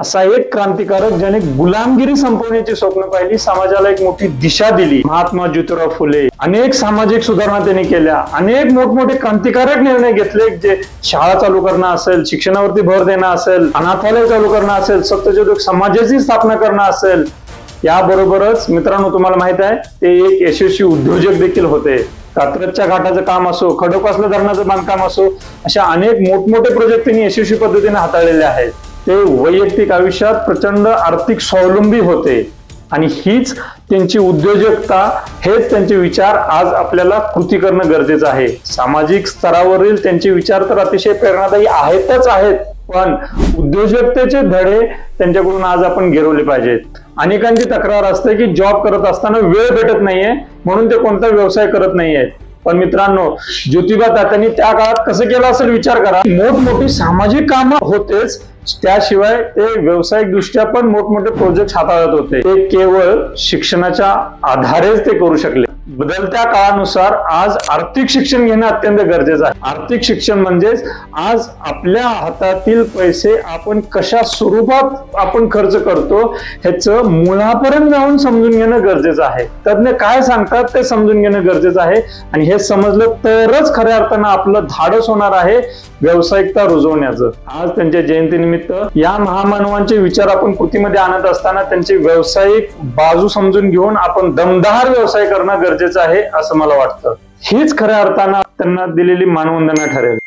असा एक क्रांतिकारक ज्याने गुलामगिरी संपवण्याची स्वप्न पाहिली, समाजाला एक मोठी दिशा दिली. महात्मा ज्योतिराव फुले. अनेक सामाजिक सुधारणा त्यांनी केल्या, अनेक मोठमोठे क्रांतिकारक निर्णय घेतले, जे शाळा चालू करणं असेल, शिक्षणावरती भर देणं असेल, अनाथालय चालू करणं असेल, सत्यशोधक समाजाची स्थापना करणं असेल. याबरोबरच मित्रांनो, तुम्हाला माहित आहे ते एक यशस्वी उद्योजक देखील होते. कात्रजच्या घाटाचं काम असो, खडकवासला धरणाचं बांधकाम असो, अशा अनेक मोठमोठे प्रोजेक्ट त्यांनी यशस्वी पद्धतीने हाताळलेले आहेत. ते वैयक्तिक आयुष्यात प्रचंड आर्थिक स्वावलंबी होते आणि हीच त्यांची उद्योजकता, हेच त्यांचे विचार आज आपल्याला कृती करणं गरजेचं आहे. सामाजिक स्तरावरील त्यांचे विचार तर अतिशय प्रेरणादायी आहेतच आहेत, पण उद्योजकतेचे धडे त्यांच्याकडून आज आपण गिरवले पाहिजेत. अनेकांची तक्रार असते की जॉब करत असताना वेळ भेटत नाहीये म्हणून ते कोणता व्यवसाय करत नाहीयेत. पण मित्रांनो, ज्योतिबा तात्यांनी त्या काळात कसं केलं असेल विचार करा. मोठमोठी सामाजिक कामं होतेच, त्याशिवाय ते व्यावसायिक दृष्ट्या पण मोठमोठे प्रोजेक्ट हाताळत होते. ते केवळ शिक्षणाच्या आधारेच ते करू शकले. बदलत्या काळानुसार आज आर्थिक शिक्षण घेणं अत्यंत गरजेचं आहे. आर्थिक शिक्षण म्हणजेच आज आपल्या हातातील पैसे आपण कशा स्वरूपात आपण खर्च करतो ह्याचं मुळापर्यंत जाऊन समजून घेणं गरजेचं आहे. तज्ञ काय सांगतात ते समजून घेणं गरजेचं आहे आणि हे समजलं तरच खऱ्या अर्थानं आपलं धाडस होणार आहे व्यावसायिकता रुजवण्याचं. आज त्यांच्या जयंतीनिमित्त या महामानवांचे विचार आपण कृतीमध्ये आणत असताना त्यांची व्यावसायिक बाजू समजून घेऊन आपण दमदार व्यवसाय करणं गरजेचं आहे असं मला वाटतं. हीच खऱ्या अर्थानं त्यांना दिलेली मानवंदना ठरेल.